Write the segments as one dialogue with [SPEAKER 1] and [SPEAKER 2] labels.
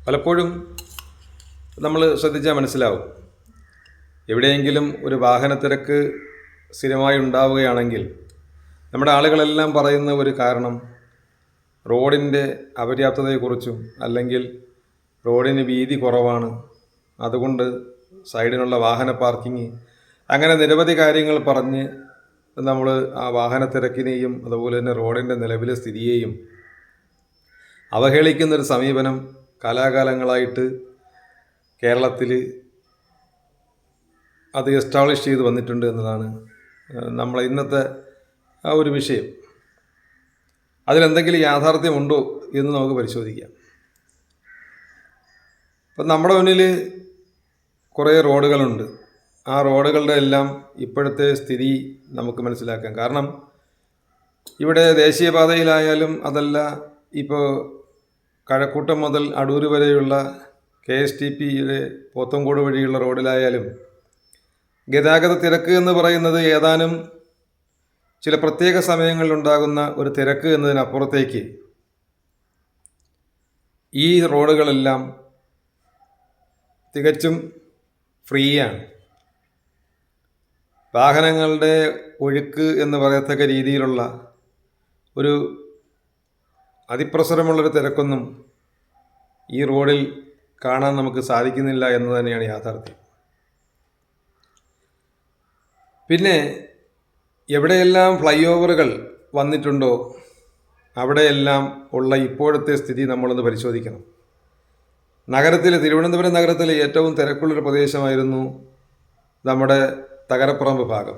[SPEAKER 1] പലപ്പോഴും നമ്മൾ ശ്രദ്ധിച്ചാൽ മനസ്സിലാവും, എവിടെയെങ്കിലും ഒരു വാഹനത്തിരക്ക് സ്ഥിരമായി ഉണ്ടാവുകയാണെങ്കിൽ നമ്മുടെ ആളുകളെല്ലാം പറയുന്ന ഒരു കാരണം റോഡിൻ്റെ അപര്യാപ്തതയെക്കുറിച്ചും അല്ലെങ്കിൽ റോഡിന് വീതി കുറവാണ്, അതുകൊണ്ട് സൈഡിനുള്ള വാഹന പാർക്കിങ്, അങ്ങനെ നിരവധി കാര്യങ്ങൾ പറഞ്ഞ് നമ്മൾ ആ വാഹനത്തിരക്കിനെയും അതുപോലെ തന്നെ റോഡിൻ്റെ നിലവിലെ സ്ഥിതിയെയും അവഹേളിക്കുന്നൊരു സമീപനം കാലാകാലങ്ങളായിട്ട് കേരളത്തിൽ അത് എസ്റ്റാബ്ലിഷ് ചെയ്ത് വന്നിട്ടുണ്ട് എന്നതാണ് നമ്മൾ ഇന്നത്തെ ആ ഒരു വിഷയം. അതിലെന്തെങ്കിലും യാഥാർത്ഥ്യമുണ്ടോ എന്ന് നമുക്ക് പരിശോധിക്കാം. ഇപ്പം നമ്മുടെ മുന്നിൽ കുറേ റോഡുകളുണ്ട്. ആ റോഡുകളുടെ എല്ലാം ഇപ്പോഴത്തെ സ്ഥിതി നമുക്ക് മനസ്സിലാക്കാം. കാരണം ഇവിടെ ദേശീയപാതയിലായാലും അതല്ല ഇപ്പോൾ കഴക്കൂട്ടം മുതൽ അടൂർ വരെയുള്ള KSTPയുടെ പോത്തൻകോട് വഴിയുള്ള റോഡിലായാലും ഗതാഗത തിരക്ക് എന്ന് പറയുന്നത് ഏതാനും ചില പ്രത്യേക സമയങ്ങളിലുണ്ടാകുന്ന ഒരു തിരക്ക് എന്നതിനപ്പുറത്തേക്ക് ഈ റോഡുകളെല്ലാം തികച്ചും ഫ്രീയാണ്. വാഹനങ്ങളുടെ ഒഴുക്ക് എന്ന് പറയത്തക്ക രീതിയിലുള്ള ഒരു അതിപ്രസരമുള്ളൊരു തിരക്കൊന്നും ഈ റോഡിൽ കാണാൻ നമുക്ക് സാധിക്കുന്നില്ല എന്ന് തന്നെയാണ് യാഥാർത്ഥ്യം. പിന്നെ എവിടെയെല്ലാം ഫ്ലൈ ഓവറുകൾ വന്നിട്ടുണ്ടോ അവിടെയെല്ലാം ഉള്ള ഇപ്പോഴത്തെ സ്ഥിതി നമ്മളൊന്ന് പരിശോധിക്കണം. തിരുവനന്തപുരം നഗരത്തിലെ ഏറ്റവും തിരക്കുള്ളൊരു പ്രദേശമായിരുന്നു നമ്മുടെ തകരപ്പറമ്പ് ഭാഗം.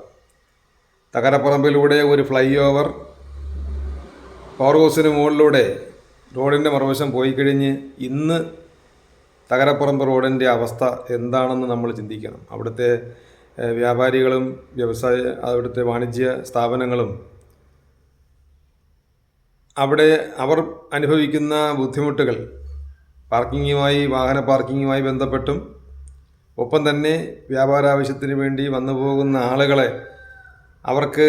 [SPEAKER 1] തകരപ്പറമ്പിലൂടെ ഒരു ഫ്ലൈ ഓവർ പവർ ഹൗസിന് മുകളിലൂടെ റോഡിൻ്റെ മറുവശം പോയി കഴിഞ്ഞ് ഇന്ന് തകരപ്പറമ്പ് റോഡിൻ്റെ അവസ്ഥ എന്താണെന്ന് നമ്മൾ ചിന്തിക്കണം. അവിടുത്തെ വ്യാപാരികളും അവിടുത്തെ വാണിജ്യ സ്ഥാപനങ്ങളും അവിടെ അവർ അനുഭവിക്കുന്ന ബുദ്ധിമുട്ടുകൾ വാഹന പാർക്കിങ്ങുമായി ബന്ധപ്പെട്ടും ഒപ്പം തന്നെ വ്യാപാരാവശ്യത്തിന് വേണ്ടി വന്നു പോകുന്ന ആളുകളെ അവർക്ക്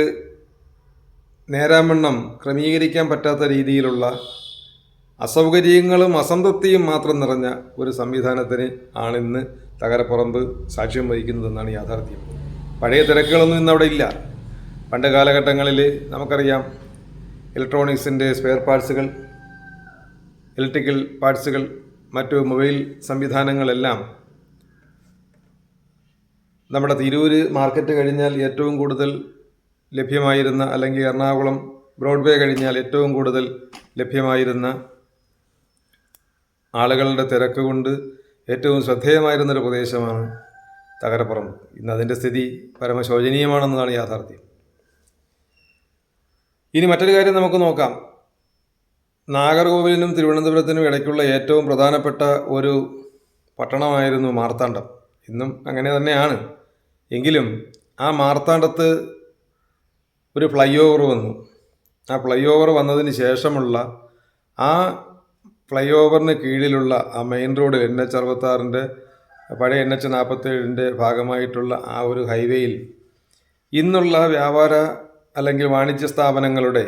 [SPEAKER 1] നേരാവണ്ണം ക്രമീകരിക്കാൻ പറ്റാത്ത രീതിയിലുള്ള അസൗകര്യങ്ങളും അസംതൃപ്തിയും മാത്രം നിറഞ്ഞ ഒരു സംവിധാനത്തിന് ആണിന്ന് തകരപ്പറമ്പ് സാക്ഷ്യം വഹിക്കുന്നതെന്നാണ് യാഥാർത്ഥ്യം. പഴയ തിരക്കുകളൊന്നും ഇന്നവിടെ ഇല്ല. പണ്ട് കാലഘട്ടങ്ങളിൽ നമുക്കറിയാം, ഇലക്ട്രോണിക്സിൻ്റെ സ്പെയർ പാർട്സുകൾ, ഇലക്ട്രിക്കൽ പാർട്സുകൾ, മറ്റു മൊബൈൽ സംവിധാനങ്ങളെല്ലാം നമ്മുടെ തിരൂര് മാർക്കറ്റ് കഴിഞ്ഞാൽ ഏറ്റവും കൂടുതൽ ലഭ്യമായിരുന്ന, അല്ലെങ്കിൽ എറണാകുളം ബ്രോഡ്വേ കഴിഞ്ഞാൽ ഏറ്റവും കൂടുതൽ ലഭ്യമായിരുന്ന, ആളുകളുടെ തിരക്ക് കൊണ്ട് ഏറ്റവും ശ്രദ്ധേയമായിരുന്നൊരു പ്രദേശമാണ് തകരപ്പറമ്പ്. ഇന്ന് അതിൻ്റെ സ്ഥിതി പരമശോചനീയമാണെന്നതാണ് യാഥാർത്ഥ്യം. ഇനി മറ്റൊരു കാര്യം നമുക്ക് നോക്കാം. നാഗർകോവിലിനും തിരുവനന്തപുരത്തിനും ഇടയ്ക്കുള്ള ഏറ്റവും പ്രധാനപ്പെട്ട ഒരു പട്ടണമായിരുന്നു മാർത്താണ്ഡം. ഇന്നും അങ്ങനെ തന്നെയാണ്. എങ്കിലും ആ മാർത്താണ്ഡത്ത് ഒരു ഫ്ലൈ ഓവർ വന്നു. ആ ഫ്ലൈ ഓവർ വന്നതിന് ശേഷമുള്ള ആ ഫ്ലൈ ഓവറിന് കീഴിലുള്ള ആ മെയിൻ റോഡ് NH66 പഴയ NH47 ഭാഗമായിട്ടുള്ള ആ ഒരു ഹൈവേയിൽ ഇന്നുള്ള വ്യാപാര അല്ലെങ്കിൽ വാണിജ്യ സ്ഥാപനങ്ങളുടെ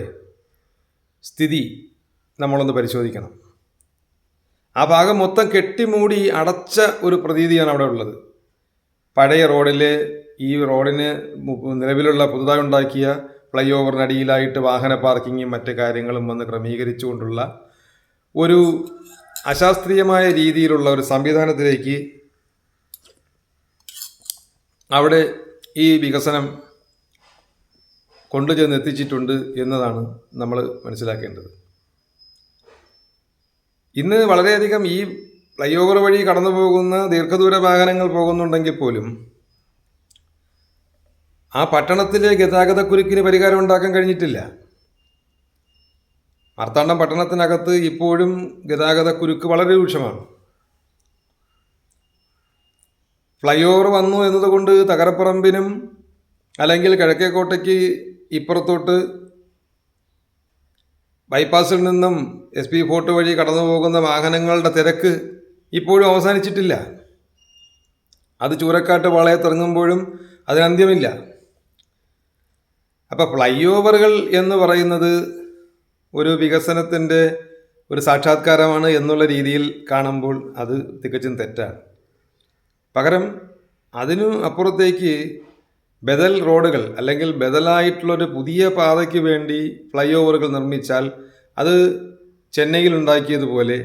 [SPEAKER 1] സ്ഥിതി നമ്മളൊന്ന് പരിശോധിക്കണം. ആ ഭാഗം മൊത്തം കെട്ടിമൂടി അടച്ച ഒരു പ്രതീതിയാണ് അവിടെ ഉള്ളത്. പഴയ ഈ റോഡിന് നിലവിലുള്ള പുതുതായി ഉണ്ടാക്കിയ ഫ്ലൈ ഓവറിനടിയിലായിട്ട് വാഹന പാർക്കിങ്ങും മറ്റ് കാര്യങ്ങളും വന്ന് ക്രമീകരിച്ചുകൊണ്ടുള്ള ഒരു അശാസ്ത്രീയമായ രീതിയിലുള്ള ഒരു സംവിധാനത്തിലേക്ക് അവിടെ ഈ വികസനം കൊണ്ടുചെന്ന് എത്തിച്ചിട്ടുണ്ട് എന്നതാണ് നമ്മൾ മനസ്സിലാക്കേണ്ടത്. ഇന്ന് വളരെയധികം ഈ ഫ്ലൈ ഓവർ വഴി കടന്നു പോകുന്ന ദീർഘദൂര വാഹനങ്ങൾ പോകുന്നുണ്ടെങ്കിൽ പോലും ആ പട്ടണത്തിലെ ഗതാഗതക്കുരുക്കിന് പരിഹാരം ഉണ്ടാക്കാൻ കഴിഞ്ഞിട്ടില്ല. മാർത്താണ്ഡം പട്ടണത്തിനകത്ത് ഇപ്പോഴും ഗതാഗതക്കുരുക്ക് വളരെ രൂക്ഷമാണ്. ഫ്ലൈ ഓവർ വന്നു എന്നതുകൊണ്ട് തകരപ്പറമ്പിനും അല്ലെങ്കിൽ കിഴക്കേക്കോട്ടയ്ക്ക് ഇപ്പുറത്തോട്ട് ബൈപ്പാസിൽ നിന്നും SP ഫോർട്ട് വഴി കടന്നു പോകുന്ന വാഹനങ്ങളുടെ തിരക്ക് ഇപ്പോഴും അവസാനിച്ചിട്ടില്ല. അത് ചൂരക്കാട്ട് പാളയത്തിറങ്ങുമ്പോഴും അതിനന്ത്യമില്ല. അപ്പോൾ ഫ്ലൈ ഓവറുകൾ എന്ന് പറയുന്നത് ഒരു വികസനത്തിൻ്റെ ഒരു സാക്ഷാത്കാരമാണ് എന്നുള്ള രീതിയിൽ കാണുമ്പോൾ അത് തികച്ചും തെറ്റാണ്. പകരം അതിനു അപ്പുറത്തേക്ക് ബദൽ റോഡുകൾ അല്ലെങ്കിൽ ബദലായിട്ടുള്ളൊരു പുതിയ പാതയ്ക്ക് വേണ്ടി ഫ്ലൈ ഓവറുകൾ നിർമ്മിച്ചാൽ അത് ചെന്നൈയിൽ ഉണ്ടാക്കിയതുപോലെ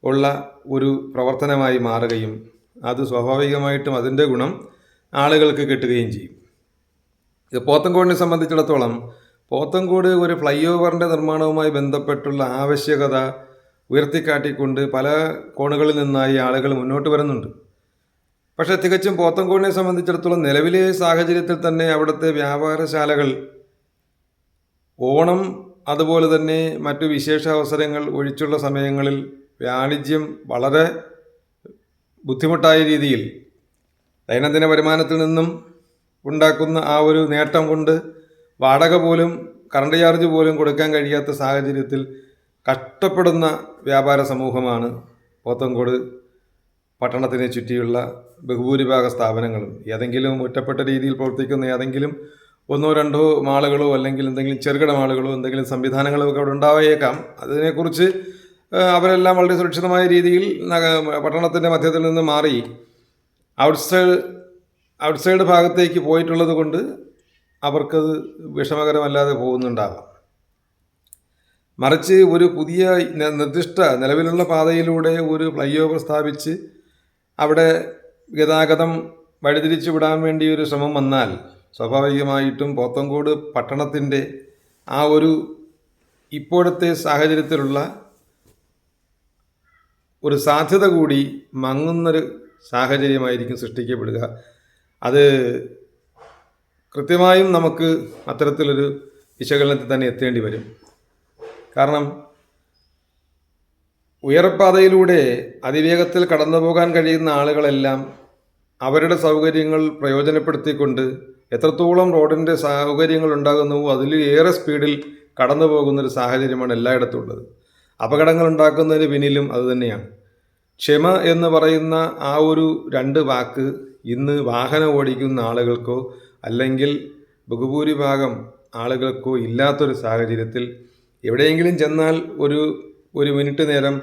[SPEAKER 1] ഉള്ള ഒരു പ്രവർത്തനമായി മാറുകയും അത് സ്വാഭാവികമായിട്ടും അതിൻ്റെ ഗുണം ആളുകൾക്ക് കിട്ടുകയും ചെയ്യും. ഇത് പോത്തൻകോടിനെ സംബന്ധിച്ചിടത്തോളം പോത്തൻകോട് ഒരു ഫ്ലൈ ഓവറിൻ്റെ നിർമ്മാണവുമായി ബന്ധപ്പെട്ടുള്ള ആവശ്യകത ഉയർത്തിക്കാട്ടിക്കൊണ്ട് പല കോണുകളിൽ നിന്നായി ആളുകൾ മുന്നോട്ട് വരുന്നുണ്ട്. പക്ഷേ തികച്ചും പോത്തൻകോടിനെ സംബന്ധിച്ചിടത്തോളം നിലവിലെ സാഹചര്യത്തിൽ തന്നെ അവിടുത്തെ വ്യാപാരശാലകൾ ഓണം അതുപോലെ തന്നെ മറ്റു വിശേഷ അവസരങ്ങൾ ഒഴിച്ചുള്ള സമയങ്ങളിൽ വാണിജ്യം വളരെ ബുദ്ധിമുട്ടായ രീതിയിൽ ദൈനംദിന വരുമാനത്തിൽ നിന്നും ഉണ്ടാക്കുന്ന ആ ഒരു നേട്ടം കൊണ്ട് വാടക പോലും കറണ്ട് ചാർജ് പോലും കൊടുക്കാൻ കഴിയാത്ത സാഹചര്യത്തിൽ കഷ്ടപ്പെടുന്ന വ്യാപാര സമൂഹമാണ് പോത്തൻകോട് പട്ടണത്തിനെ ചുറ്റിയുള്ള ബഹുഭൂരിഭാഗ സ്ഥാപനങ്ങളും. ഏതെങ്കിലും ഒറ്റപ്പെട്ട രീതിയിൽ പ്രവർത്തിക്കുന്ന ഏതെങ്കിലും ഒന്നോ രണ്ടോ മാളുകളോ അല്ലെങ്കിൽ എന്തെങ്കിലും ചെറുകിട മാളുകളോ എന്തെങ്കിലും സംവിധാനങ്ങളോ ഒക്കെ അവിടെ ഉണ്ടായേക്കാം. അതിനെക്കുറിച്ച് അവരെല്ലാം വളരെ സുരക്ഷിതമായ രീതിയിൽ പട്ടണത്തിൻ്റെ മധ്യത്തിൽ നിന്ന് മാറി ഔട്ട്സൈഡ് ഭാഗത്തേക്ക് പോയിട്ടുള്ളത് കൊണ്ട് അവർക്കത് വിഷമകരമല്ലാതെ പോകുന്നുണ്ടാകാം. മറിച്ച് ഒരു പുതിയ നിർദ്ദിഷ്ട നിലവിലുള്ള പാതയിലൂടെ ഒരു ഫ്ലൈ ഓവർ സ്ഥാപിച്ച് അവിടെ ഗതാഗതം വഴിതിരിച്ചു വിടാൻ വേണ്ടി ഒരു ശ്രമം വന്നാൽ സ്വാഭാവികമായിട്ടും പോത്തൻകോട് പട്ടണത്തിൻ്റെ ആ ഒരു ഇപ്പോഴത്തെ സാഹചര്യത്തിലുള്ള ഒരു സാധ്യത കൂടി മങ്ങുന്നൊരു സാഹചര്യമായിരിക്കും സൃഷ്ടിക്കപ്പെടുക. അത് കൃത്യമായും നമുക്ക് അത്തരത്തിലൊരു വിശകലനത്തിൽ തന്നെ എത്തേണ്ടി വരും. കാരണം ഉയരപ്പാതയിലൂടെ അതിവേഗത്തിൽ കടന്നു പോകാൻ കഴിയുന്ന ആളുകളെല്ലാം അവരുടെ സൗകര്യങ്ങൾ പ്രയോജനപ്പെടുത്തിക്കൊണ്ട് എത്രത്തോളം റോഡിൻ്റെ സൗകര്യങ്ങൾ ഉണ്ടാകുന്നുവോ അതിൽ ഏറെ സ്പീഡിൽ കടന്നു പോകുന്നൊരു സാഹചര്യമാണ് എല്ലായിടത്തും ഉള്ളത്. അപകടങ്ങൾ ഉണ്ടാക്കുന്നതിന് പിന്നിലും അതുതന്നെയാണ്. ക്ഷമ എന്ന് പറയുന്ന ആ ഒരു രണ്ട് വാക്ക് ഇന്ന് വാഹനം ഓടിക്കുന്ന ആളുകൾക്കോ അല്ലെങ്കിൽ ബഹുഭൂരിഭാഗം ആളുകൾക്കോ ഇല്ലാത്തൊരു സാഹചര്യത്തിൽ എവിടെയെങ്കിലും ചെന്നാൽ ഒരു മിനിറ്റ് നേരം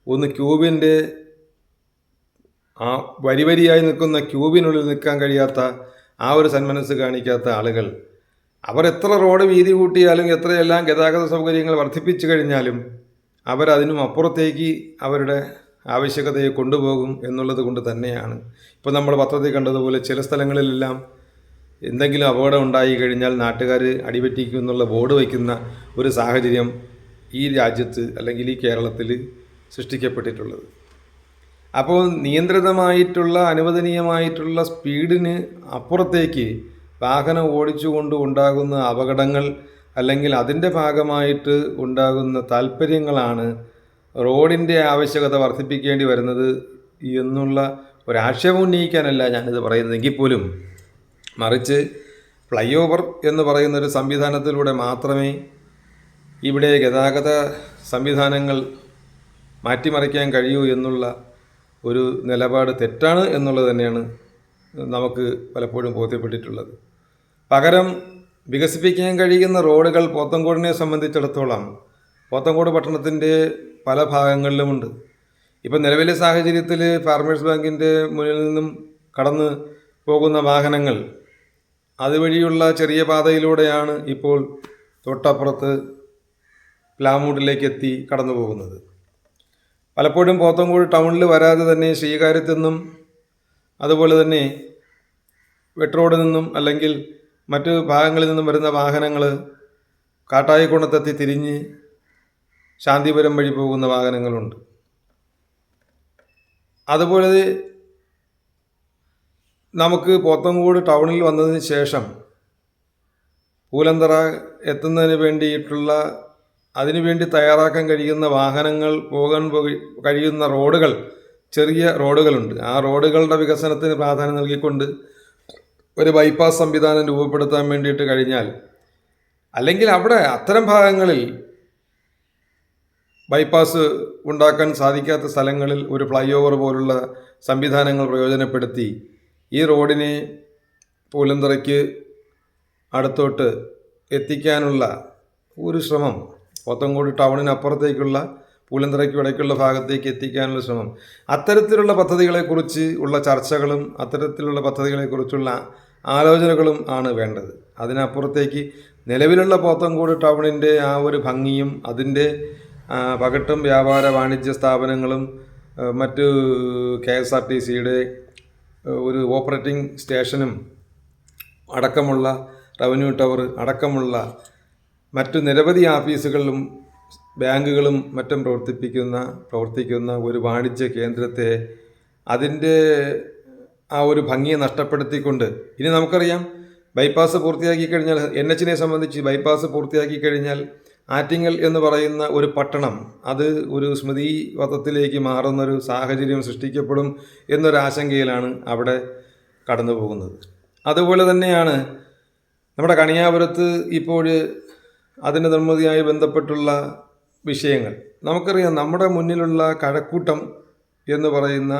[SPEAKER 1] ഒന്ന് ക്യൂബിൻ്റെ ആ വരിയായി നിൽക്കുന്ന ക്യൂബിനുള്ളിൽ നിൽക്കാൻ കഴിയാത്ത ആ ഒരു സന്മനസ് കാണിക്കാത്ത ആളുകൾ അവർ എത്ര റോഡ് വീതി കൂട്ടിയാലും എത്രയെല്ലാം ഗതാഗത സൗകര്യങ്ങൾ വർദ്ധിപ്പിച്ചു കഴിഞ്ഞാലും അവരതിനും അപ്പുറത്തേക്ക് അവരുടെ ആവശ്യകതയെ കൊണ്ടുപോകും എന്നുള്ളത് കൊണ്ട് തന്നെയാണ് ഇപ്പോൾ നമ്മൾ പത്രത്തിൽ കണ്ടതുപോലെ ചില സ്ഥലങ്ങളിലെല്ലാം എന്തെങ്കിലും അപകടം ഉണ്ടായി കഴിഞ്ഞാൽ നാട്ടുകാർ അടിവെട്ടിക്കും എന്നുള്ള ബോർഡ് വയ്ക്കുന്ന ഒരു സാഹചര്യം ഈ രാജ്യത്ത് അല്ലെങ്കിൽ ഈ കേരളത്തിൽ സൃഷ്ടിക്കപ്പെട്ടിട്ടുള്ളത്. അപ്പോൾ നിയന്ത്രിതമായിട്ടുള്ള അനുവദനീയമായിട്ടുള്ള സ്പീഡിന് അപ്പുറത്തേക്ക് വാഹനം ഓടിച്ചുകൊണ്ട് ഉണ്ടാകുന്ന അപകടങ്ങൾ അല്ലെങ്കിൽ അതിൻ്റെ ഭാഗമായിട്ട് ഉണ്ടാകുന്ന താല്പര്യങ്ങളാണ് റോഡിൻ്റെ ആവശ്യകത വർദ്ധിപ്പിക്കേണ്ടി വരുന്നത് എന്നുള്ള ഒരാക്ഷേപം ഉന്നയിക്കാനല്ല ഞാനിത് പറയുന്നതെങ്കിൽ പോലും മറിച്ച് ഫ്ലൈ ഓവർ എന്ന് പറയുന്നൊരു സംവിധാനത്തിലൂടെ മാത്രമേ ഇവിടെ ഗതാഗത സംവിധാനങ്ങൾ മാറ്റിമറിക്കാൻ കഴിയൂ എന്നുള്ള ഒരു നിലപാട് തെറ്റാണ് എന്നുള്ളത് തന്നെയാണ് നമുക്ക് പലപ്പോഴും ബോധ്യപ്പെട്ടിട്ടുള്ളത്. പകരം വികസിപ്പിക്കാൻ കഴിയുന്ന റോഡുകൾ പോത്തൻകോടിനെ സംബന്ധിച്ചിടത്തോളം പോത്തൻകോട് പട്ടണത്തിൻ്റെ പല ഭാഗങ്ങളിലുമുണ്ട്. ഇപ്പം നിലവിലെ സാഹചര്യത്തിൽ ഫാർമേഴ്സ് ബാങ്കിൻ്റെ മുന്നിൽ നിന്നും കടന്ന് പോകുന്ന വാഹനങ്ങൾ അതുവഴിയുള്ള ചെറിയ പാതയിലൂടെയാണ് ഇപ്പോൾ തൊട്ടപ്പുറത്ത് പ്ലാമൂട്ടിലേക്ക് എത്തി കടന്നു പോകുന്നത്. പലപ്പോഴും പോത്തൻകോട് ടൗണിൽ വരാതെ തന്നെ ശ്രീകാര്യത്തു നിന്നും അതുപോലെ തന്നെ വെട്രോഡിൽ നിന്നും അല്ലെങ്കിൽ മറ്റ് ഭാഗങ്ങളിൽ നിന്നും വരുന്ന വാഹനങ്ങൾ കാട്ടായിക്കുണത്തെത്തി തിരിഞ്ഞ് ശാന്തിപുരം വഴി പോകുന്ന വാഹനങ്ങളുണ്ട്. അതുപോലെ നമുക്ക് പോത്തൻകോട് ടൗണിൽ വന്നതിന് ശേഷം പൂലന്തറ എത്തുന്നതിന് വേണ്ടിയിട്ടുള്ള അതിനുവേണ്ടി തയ്യാറാക്കാൻ കഴിയുന്ന വാഹനങ്ങൾ പോകാൻ കഴിയുന്ന റോഡുകൾ ചെറിയ റോഡുകളുണ്ട്. ആ റോഡുകളുടെ വികസനത്തിന് പ്രാധാന്യം നൽകിക്കൊണ്ട് ഒരു ബൈപ്പാസ് സംവിധാനം രൂപപ്പെടുത്താൻ വേണ്ടിയിട്ട് കഴിഞ്ഞാൽ, അല്ലെങ്കിൽ അവിടെ അത്തരം ഭാഗങ്ങളിൽ ബൈപ്പാസ് ഉണ്ടാക്കാൻ സാധിക്കാത്ത സ്ഥലങ്ങളിൽ ഒരു ഫ്ലൈ ഓവർ പോലുള്ള സംവിധാനങ്ങൾ പ്രയോജനപ്പെടുത്തി ഈ റോഡിനെ പൂലന്തറയ്ക്ക് അടുത്തോട്ട് എത്തിക്കാനുള്ള ഒരു ശ്രമം പോത്തൻകോട് ടൗണിനപ്പുറത്തേക്കുള്ള പൂലന്തറയ്ക്കും ഇടയ്ക്കുള്ള ഭാഗത്തേക്ക് എത്തിക്കാനുള്ള ശ്രമം, അത്തരത്തിലുള്ള പദ്ധതികളെക്കുറിച്ച് ഉള്ള ചർച്ചകളും അത്തരത്തിലുള്ള പദ്ധതികളെക്കുറിച്ചുള്ള ആലോചനകളും ആണ് വേണ്ടത്. അതിനപ്പുറത്തേക്ക് നിലവിലുള്ള പോത്തൻകോട് ടൗണിൻ്റെ ആ ഒരു ഭംഗിയും അതിൻ്റെ പകട്ടും വ്യാപാര വാണിജ്യ സ്ഥാപനങ്ങളും മറ്റ് KSRTCയുടെ ഒരു ഓപ്പറേറ്റിംഗ് സ്റ്റേഷനും അടക്കമുള്ള റവന്യൂ ടവർ അടക്കമുള്ള മറ്റു നിരവധി ഓഫീസുകളും ബാങ്കുകളും മറ്റും പ്രവർത്തിക്കുന്ന ഒരു വാണിജ്യ കേന്ദ്രത്തെ അതിൻ്റെ ആ ഒരു ഭംഗിയെ നഷ്ടപ്പെടുത്തിക്കൊണ്ട്, ഇനി നമുക്കറിയാം ബൈപ്പാസ് പൂർത്തിയാക്കി കഴിഞ്ഞാൽ, NH സംബന്ധിച്ച് ബൈപ്പാസ് പൂർത്തിയാക്കി കഴിഞ്ഞാൽ ആറ്റിങ്ങൽ എന്ന് പറയുന്ന ഒരു പട്ടണം അത് ഒരു സ്മൃതി പഥത്തിലേക്ക് മാറുന്നൊരു സാഹചര്യം സൃഷ്ടിക്കപ്പെടും എന്നൊരാശങ്കയിലാണ് അവിടെ കടന്നു പോകുന്നത്. അതുപോലെ തന്നെയാണ് നമ്മുടെ കണിയാപുരത്ത് ഇപ്പോൾ അതിൻ്റെ നിർമ്മിതിയായി ബന്ധപ്പെട്ടുള്ള വിഷയങ്ങൾ. നമുക്കറിയാം നമ്മുടെ മുന്നിലുള്ള കഴക്കൂട്ടം എന്ന് പറയുന്ന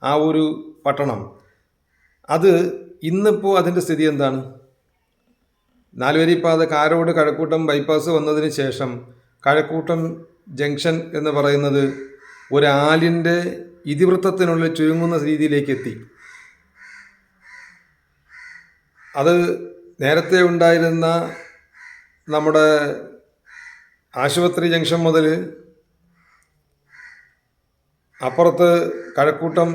[SPEAKER 1] ആ ഒരു പട്ടണം, അത് ഇന്നിപ്പോൾ അതിൻ്റെ സ്ഥിതി എന്താണ്? നാലുവരിപ്പാത കാരോട് കഴക്കൂട്ടം ബൈപ്പാസ് വന്നതിന് ശേഷം കഴക്കൂട്ടം ജംഗ്ഷൻ എന്ന് പറയുന്നത് ഒരാലിൻ്റെ ഇതിവൃത്തത്തിനുള്ളിൽ ചുരുങ്ങുന്ന രീതിയിലേക്ക് എത്തി. അത് നേരത്തെ ഉണ്ടായിരുന്ന നമ്മുടെ ആശുപത്രി ജംഗ്ഷൻ മുതൽ അപ്പുറത്ത് കഴക്കൂട്ടം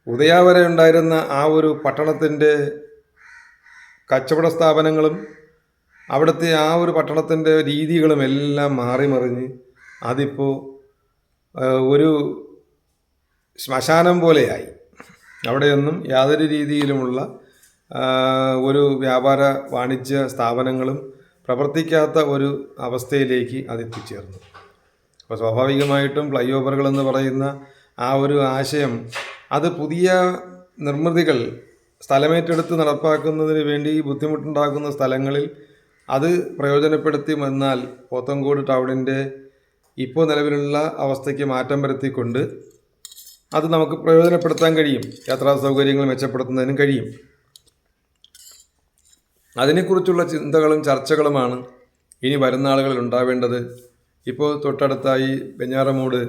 [SPEAKER 1] ഉദയ വരെ ഉണ്ടായിരുന്ന ആ ഒരു പട്ടണത്തിൻ്റെ കച്ചവട സ്ഥാപനങ്ങളും അവിടുത്തെ ആ ഒരു പട്ടണത്തിൻ്റെ രീതികളും എല്ലാം മാറിമറിഞ്ഞ് അതിപ്പോൾ ഒരു ശ്മശാനം പോലെയായി. അവിടെയൊന്നും യാതൊരു രീതിയിലുമുള്ള ഒരു വ്യാപാര വാണിജ്യ സ്ഥാപനങ്ങളും പ്രവർത്തിക്കാത്ത ഒരു അവസ്ഥയിലേക്ക് അത് എത്തിച്ചേർന്നു. അപ്പോൾ സ്വാഭാവികമായിട്ടും ഫ്ലൈ ഓവറുകളെന്ന് പറയുന്ന ആ ഒരു ആശയം അത് പുതിയ നിർമ്മിതികൾ സ്ഥലമേറ്റെടുത്ത് നടപ്പാക്കുന്നതിന് വേണ്ടി ബുദ്ധിമുട്ടുണ്ടാക്കുന്ന സ്ഥലങ്ങളിൽ അത് പ്രയോജനപ്പെടുത്തി വന്നാൽ പോത്തൻകോട് ടൗണിൻ്റെ ഇപ്പോൾ നിലവിലുള്ള അവസ്ഥയ്ക്ക് മാറ്റം വരുത്തിക്കൊണ്ട് അത് നമുക്ക് പ്രയോജനപ്പെടുത്താൻ കഴിയും. യാത്രാ സൗകര്യങ്ങൾ മെച്ചപ്പെടുത്തുന്നതിനും കഴിയും. അതിനെക്കുറിച്ചുള്ള ചിന്തകളും ചർച്ചകളുമാണ് ഇനി വരുന്ന ആളുകളിൽ ഉണ്ടാവേണ്ടത്. ഇപ്പോൾ തൊട്ടടുത്തായി വെഞ്ഞാറമൂട്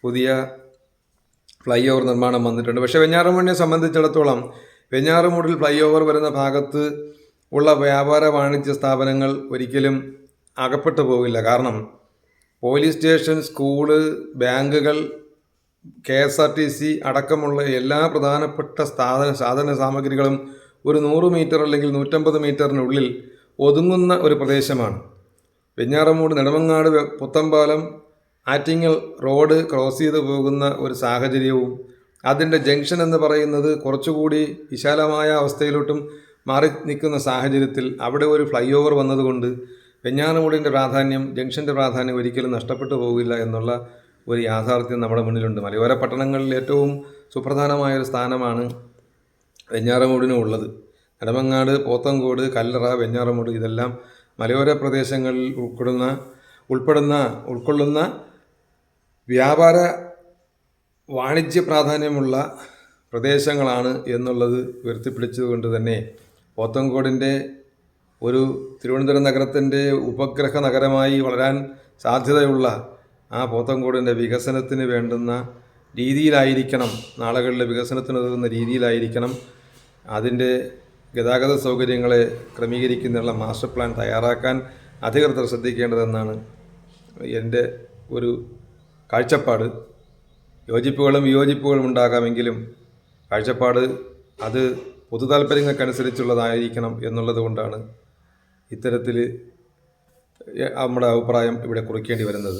[SPEAKER 1] പുതിയ ഫ്ലൈ ഓവർ നിർമ്മാണം വന്നിട്ടുണ്ട്. പക്ഷേ വെഞ്ഞാറമൂടിനെ സംബന്ധിച്ചിടത്തോളം വെഞ്ഞാറമൂടിൽ ഫ്ലൈ ഓവർ വരുന്ന ഭാഗത്ത് ഉള്ള വ്യാപാര വാണിജ്യ സ്ഥാപനങ്ങൾ ഒരിക്കലും അകപ്പെട്ടു പോകില്ല. കാരണം പോലീസ് സ്റ്റേഷൻ, സ്കൂള്, ബാങ്കുകൾ, KSRTC അടക്കമുള്ള എല്ലാ പ്രധാനപ്പെട്ട സാധന സാമഗ്രികളും ഒരു 100 മീറ്റർ അല്ലെങ്കിൽ 150 മീറ്ററിനുള്ളിൽ ഒതുങ്ങുന്ന ഒരു പ്രദേശമാണ്. വെഞ്ഞാറമൂട്, നെടുമങ്ങാട്, പുത്തമ്പാലം, ആറ്റിങ്ങൽ റോഡ് ക്രോസ് ചെയ്ത് പോകുന്ന ഒരു സാഹചര്യവും അതിൻ്റെ ജംഗ്ഷൻ എന്ന് പറയുന്നത് കുറച്ചുകൂടി വിശാലമായ അവസ്ഥയിലോട്ടും മാറി നിൽക്കുന്ന സാഹചര്യത്തിൽ അവിടെ ഒരു ഫ്ലൈ ഓവർ വന്നതുകൊണ്ട് വെഞ്ഞാറമൂടിൻ്റെ പ്രാധാന്യം, ജംഗ്ഷൻ്റെ പ്രാധാന്യം ഒരിക്കലും നഷ്ടപ്പെട്ടു പോകില്ല എന്നുള്ള ഒരു യാഥാർത്ഥ്യം നമ്മുടെ മുന്നിലുണ്ട്. മലയോര പട്ടണങ്ങളിൽ ഏറ്റവും സുപ്രധാനമായൊരു സ്ഥാനമാണ് വെഞ്ഞാറമൂടിനും ഉള്ളത്. നെടുമങ്ങാട്, പോത്തൻകോട്, കല്ലറ, വെഞ്ഞാറമൂട് ഇതെല്ലാം മലയോര പ്രദേശങ്ങളിൽ ഉൾക്കൊള്ളുന്ന വ്യാപാര വാണിജ്യ പ്രാധാന്യമുള്ള പ്രദേശങ്ങളാണ് എന്നുള്ളത് ഉയർത്തിപ്പിടിച്ചുകൊണ്ട് തന്നെ പോത്തൻകോടിൻ്റെ ഒരു തിരുവനന്തപുരം നഗരത്തിൻ്റെ ഉപഗ്രഹ നഗരമായി വളരാൻ സാധ്യതയുള്ള ആ പോത്തൻകോടിൻ്റെ വികസനത്തിന് വേണ്ടുന്ന രീതിയിലായിരിക്കണം, നാളുകളിലെ വികസനത്തിന് ഉതകുന്ന രീതിയിലായിരിക്കണം അതിൻ്റെ ഗതാഗത സൗകര്യങ്ങളെ ക്രമീകരിക്കുന്നതിനുള്ള മാസ്റ്റർ പ്ലാൻ തയ്യാറാക്കാൻ അധികൃതർ ശ്രദ്ധിക്കേണ്ടതെന്നാണ് എൻ്റെ ഒരു കാഴ്ചപ്പാട്. യോജിപ്പുകളും വിയോജിപ്പുകളും ഉണ്ടാകാമെങ്കിലും കാഴ്ചപ്പാട് അത് പൊതു താല്പര്യങ്ങൾക്കനുസരിച്ചുള്ളതായിരിക്കണം എന്നുള്ളത് കൊണ്ടാണ് ഇത്തരത്തിൽ നമ്മുടെ അഭിപ്രായം ഇവിടെ കുറിക്കേണ്ടി വരുന്നത്.